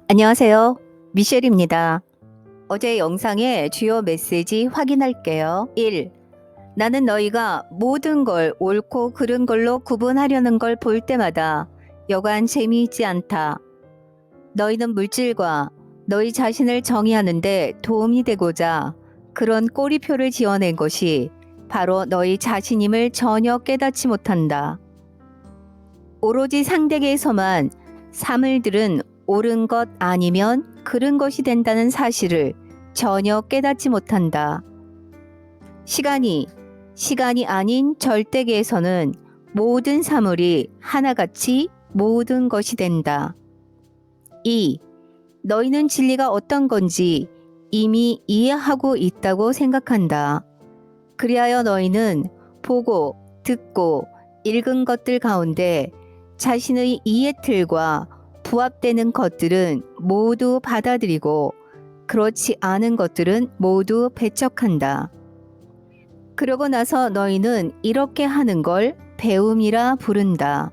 안녕하세요. 미셸입니다. 어제 영상의 주요 메시지 확인할게요. 1. 나는 너희가 모든 걸 옳고 그른 걸로 구분하려는 걸 볼 때마다 여간 재미있지 않다. 너희는 물질과 너희 자신을 정의하는데 도움이 되고자 그런 꼬리표를 지어낸 것이 바로 너희 자신임을 전혀 깨닫지 못한다. 오로지 상대계에서만 삶을 들은 옳은 것 아니면 그른 것이 된다는 사실을 전혀 깨닫지 못한다. 시간이 아닌 절대계에서는 모든 사물이 하나같이 모든 것이 된다. 2. 너희는 진리가 어떤 건지 이미 이해하고 있다고 생각한다. 그리하여 너희는 보고 듣고 읽은 것들 가운데 자신의 이해 틀과 부합되는 것들은 모두 받아들이고 그렇지 않은 것들은 모두 배척한다. 그러고 나서 너희는 이렇게 하는 걸 배움이라 부른다.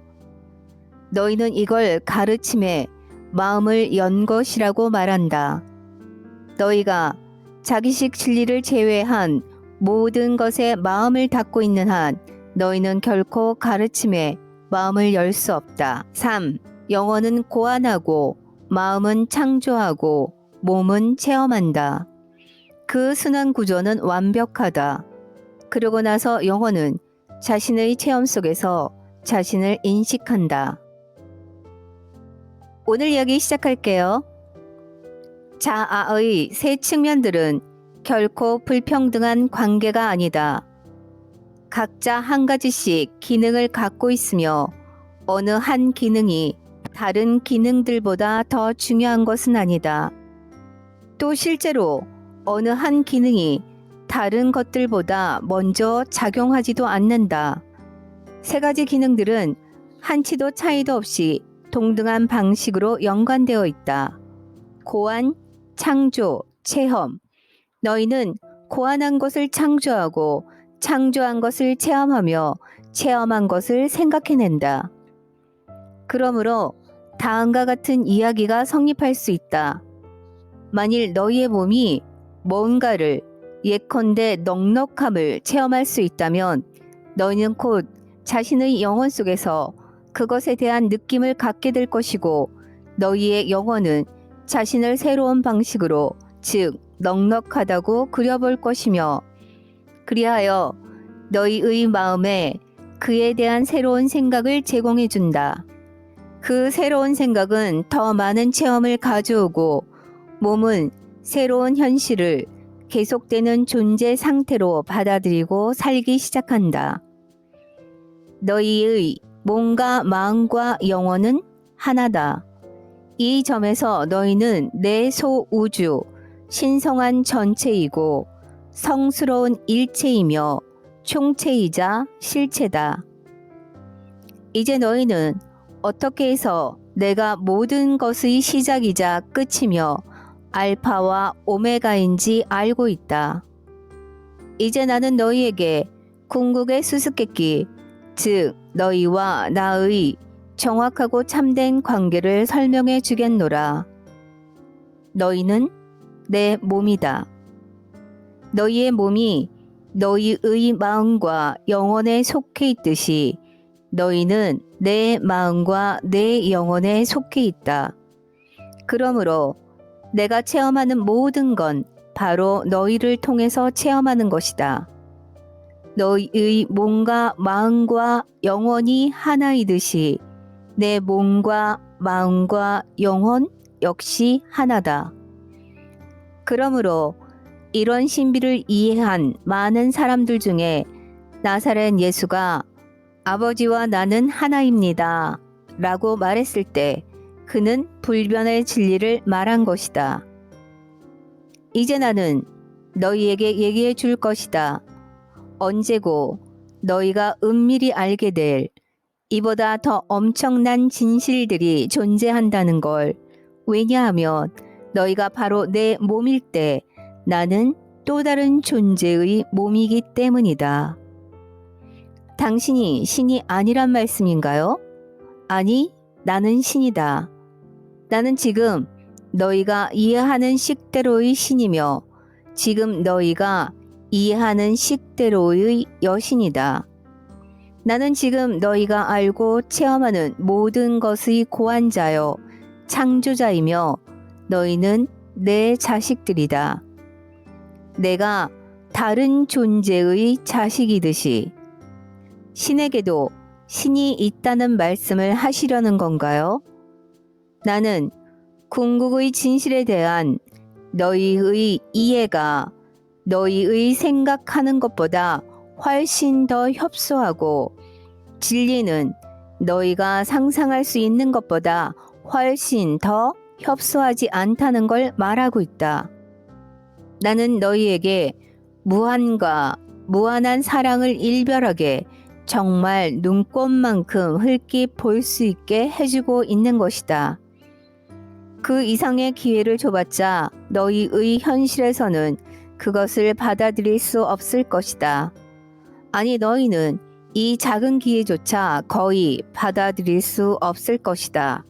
너희는 이걸 가르침에 마음을 연 것이라고 말한다. 너희가 자기식 진리를 제외한 모든 것에 마음을 닫고 있는 한 너희는 결코 가르침에 마음을 열 수 없다. 3. 영혼은 고안하고 마음은 창조하고 몸은 체험한다. 그 순환 구조는 완벽하다. 그러고 나서 영혼은 자신의 체험 속에서 자신을 인식한다. 오늘 이야기 시작할게요. 자아의 세 측면들은 결코 불평등한 관계가 아니다. 각자 한 가지씩 기능을 갖고 있으며 어느 한 기능이 다른 기능들보다 더 중요한 것은 아니다. 또 실제로 어느 한 기능이 다른 것들보다 먼저 작용하지도 않는다. 세 가지 기능들은 한치도 차이도 없이 동등한 방식으로 연관되어 있다. 고안, 창조, 체험. 너희는 고안한 것을 창조하고 창조한 것을 체험하며 체험한 것을 생각해낸다. 그러므로 다음과 같은 이야기가 성립할 수 있다. 만일 너희의 몸이 뭔가를 예컨대 넉넉함을 체험할 수 있다면 너희는 곧 자신의 영혼 속에서 그것에 대한 느낌을 갖게 될 것이고 너희의 영혼은 자신을 새로운 방식으로 즉 넉넉하다고 그려볼 것이며 그리하여 너희의 마음에 그에 대한 새로운 생각을 제공해 준다. 그 새로운 생각은 더 많은 체험을 가져오고 몸은 새로운 현실을 계속되는 존재 상태로 받아들이고 살기 시작한다. 너희의 몸과 마음과 영혼은 하나다. 이 점에서 너희는 내 소우주, 신성한 전체이고 성스러운 일체이며 총체이자 실체다. 이제 너희는 어떻게 해서 내가 모든 것의 시작이자 끝이며 알파와 오메가인지 알고 있다. 이제 나는 너희에게 궁극의 수수께끼, 즉 너희와 나의 정확하고 참된 관계를 설명해 주겠노라. 너희는 내 몸이다. 너희의 몸이 너희의 마음과 영혼에 속해 있듯이 너희는 내 마음과 내 영혼에 속해 있다. 그러므로 내가 체험하는 모든 건 바로 너희를 통해서 체험하는 것이다. 너희의 몸과 마음과 영혼이 하나이듯이 내 몸과 마음과 영혼 역시 하나다. 그러므로 이런 신비를 이해한 많은 사람들 중에 나사렛 예수가 아버지와 나는 하나입니다 라고 말했을 때 그는 불변의 진리를 말한 것이다. 이제 나는 너희에게 얘기해 줄 것이다. 언제고 너희가 은밀히 알게 될 이보다 더 엄청난 진실들이 존재한다는 걸. 왜냐하면 너희가 바로 내 몸일 때 나는 또 다른 존재의 몸이기 때문이다. 당신이 신이 아니란 말씀인가요? 아니, 나는 신이다. 나는 지금 너희가 이해하는 식대로의 신이며 지금 너희가 이해하는 식대로의 여신이다. 나는 지금 너희가 알고 체험하는 모든 것의 고안자요 창조자이며 너희는 내 자식들이다. 내가 다른 존재의 자식이듯이 신에게도 신이 있다는 말씀을 하시려는 건가요? 나는 궁극의 진실에 대한 너희의 이해가 너희의 생각하는 것보다 훨씬 더 협소하고 진리는 너희가 상상할 수 있는 것보다 훨씬 더 협소하지 않다는 걸 말하고 있다. 나는 너희에게 무한과 무한한 사랑을 일별하게 정말 눈꽃만큼 흘낏 볼 수 있게 해주고 있는 것이다. 그 이상의 기회를 줘봤자 너희의 현실에서는 그것을 받아들일 수 없을 것이다. 아니, 너희는 이 작은 기회조차 거의 받아들일 수 없을 것이다.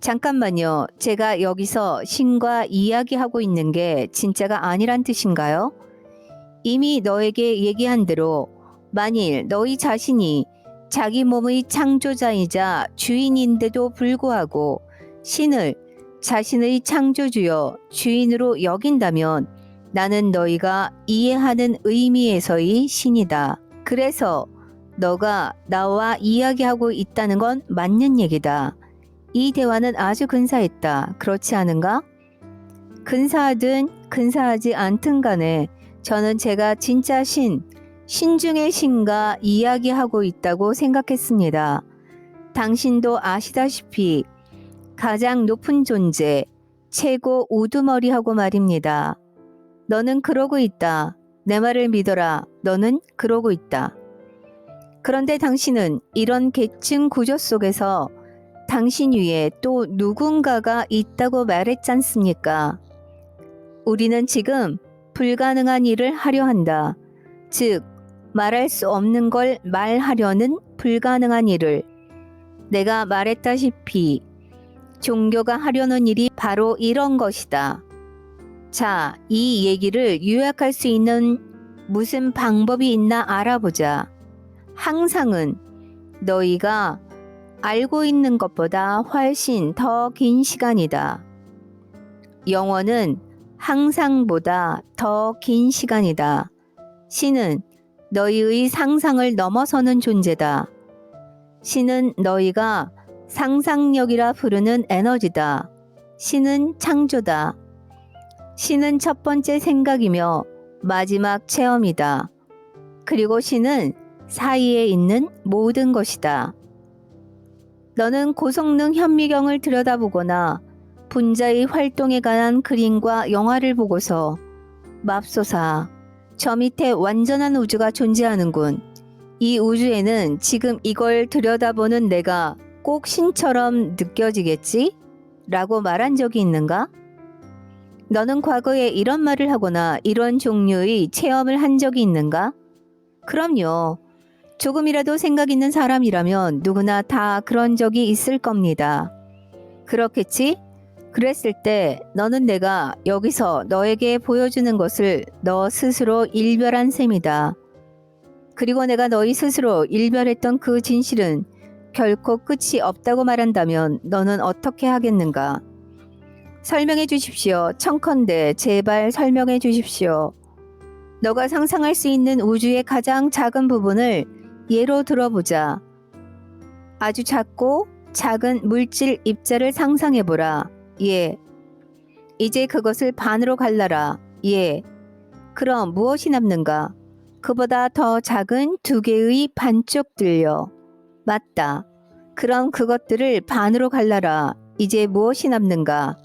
잠깐만요. 제가 여기서 신과 이야기하고 있는 게 진짜가 아니란 뜻인가요? 이미 너에게 얘기한 대로 만일 너희 자신이 자기 몸의 창조자이자 주인인데도 불구하고 신을 자신의 창조주여 주인으로 여긴다면 나는 너희가 이해하는 의미에서의 신이다. 그래서 너가 나와 이야기하고 있다는 건 맞는 얘기다. 이 대화는 아주 근사했다. 그렇지 않은가? 근사하든 근사하지 않든 간에 저는 제가 진짜 신 중의 신과 이야기하고 있다고 생각했습니다. 당신도 아시다시피 가장 높은 존재, 최고 우두머리하고 말입니다. 너는 그러고 있다. 내 말을 믿어라. 너는 그러고 있다. 그런데 당신은 이런 계층 구조 속에서 당신 위에 또 누군가가 있다고 말했지 않습니까? 우리는 지금 불가능한 일을 하려 한다. 즉, 말할 수 없는 걸 말하려는 불가능한 일을. 내가 말했다시피 종교가 하려는 일이 바로 이런 것이다. 자, 이 얘기를 요약할 수 있는 무슨 방법이 있나 알아보자. 항상은 너희가 알고 있는 것보다 훨씬 더 긴 시간이다. 영원은 항상보다 더 긴 시간이다. 신은 너희의 상상을 넘어서는 존재다. 신은 너희가 상상력이라 부르는 에너지다. 신은 창조다. 신은 첫 번째 생각이며 마지막 체험이다. 그리고 신은 사이에 있는 모든 것이다. 너는 고성능 현미경을 들여다보거나 분자의 활동에 관한 그림과 영화를 보고서 맙소사, 저 밑에 완전한 우주가 존재하는군. 이 우주에는 지금 이걸 들여다보는 내가 꼭 신처럼 느껴지겠지? 라고 말한 적이 있는가? 너는 과거에 이런 말을 하거나 이런 종류의 체험을 한 적이 있는가? 그럼요. 조금이라도 생각 있는 사람이라면 누구나 다 그런 적이 있을 겁니다. 그렇겠지? 그랬을 때 너는 내가 여기서 너에게 보여주는 것을 너 스스로 일별한 셈이다. 그리고 내가 너희 스스로 일별했던 그 진실은 결코 끝이 없다고 말한다면 너는 어떻게 하겠는가? 설명해 주십시오. 청컨대 제발 설명해 주십시오. 너가 상상할 수 있는 우주의 가장 작은 부분을 예로 들어보자. 아주 작고 작은 물질 입자를 상상해보라. 예. 이제 그것을 반으로 갈라라. 예. 그럼 무엇이 남는가? 그보다 더 작은 두 개의 반쪽들요. 맞다. 그럼 그것들을 반으로 갈라라. 이제 무엇이 남는가?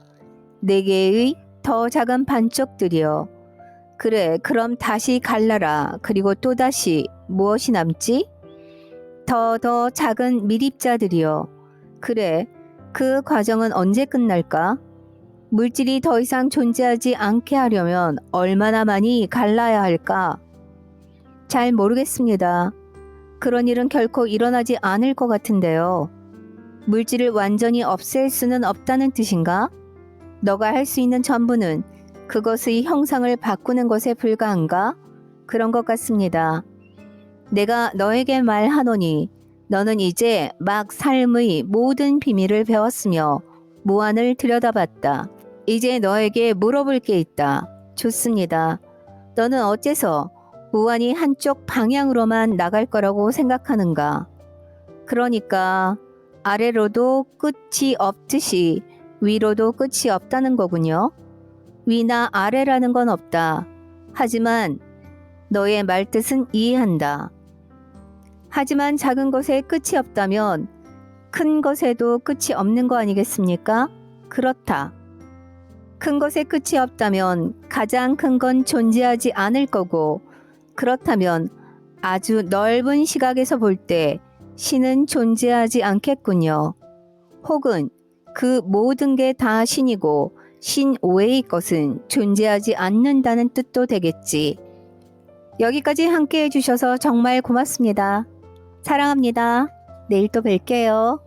네 개의 더 작은 반쪽들이요. 그래, 그럼 다시 갈라라. 그리고 또다시 무엇이 남지? 더 작은 밀입자들이요. 그래, 그 과정은 언제 끝날까? 물질이 더 이상 존재하지 않게 하려면 얼마나 많이 갈라야 할까? 잘 모르겠습니다. 그런 일은 결코 일어나지 않을 것 같은데요. 물질을 완전히 없앨 수는 없다는 뜻인가? 너가 할 수 있는 전부는 그것의 형상을 바꾸는 것에 불과한가? 그런 것 같습니다. 내가 너에게 말하노니 너는 이제 막 삶의 모든 비밀을 배웠으며 무한을 들여다봤다. 이제 너에게 물어볼 게 있다. 좋습니다. 너는 어째서 무한이 한쪽 방향으로만 나갈 거라고 생각하는가? 그러니까 아래로도 끝이 없듯이 위로도 끝이 없다는 거군요. 위나 아래라는 건 없다. 하지만 너의 말뜻은 이해한다. 하지만 작은 것에 끝이 없다면 큰 것에도 끝이 없는 거 아니겠습니까? 그렇다. 큰 것에 끝이 없다면 가장 큰 건 존재하지 않을 거고, 그렇다면 아주 넓은 시각에서 볼 때 신은 존재하지 않겠군요. 혹은 그 모든 게 다 신이고 신 외의 것은 존재하지 않는다는 뜻도 되겠지. 여기까지 함께 해주셔서 정말 고맙습니다. 사랑합니다. 내일 또 뵐게요.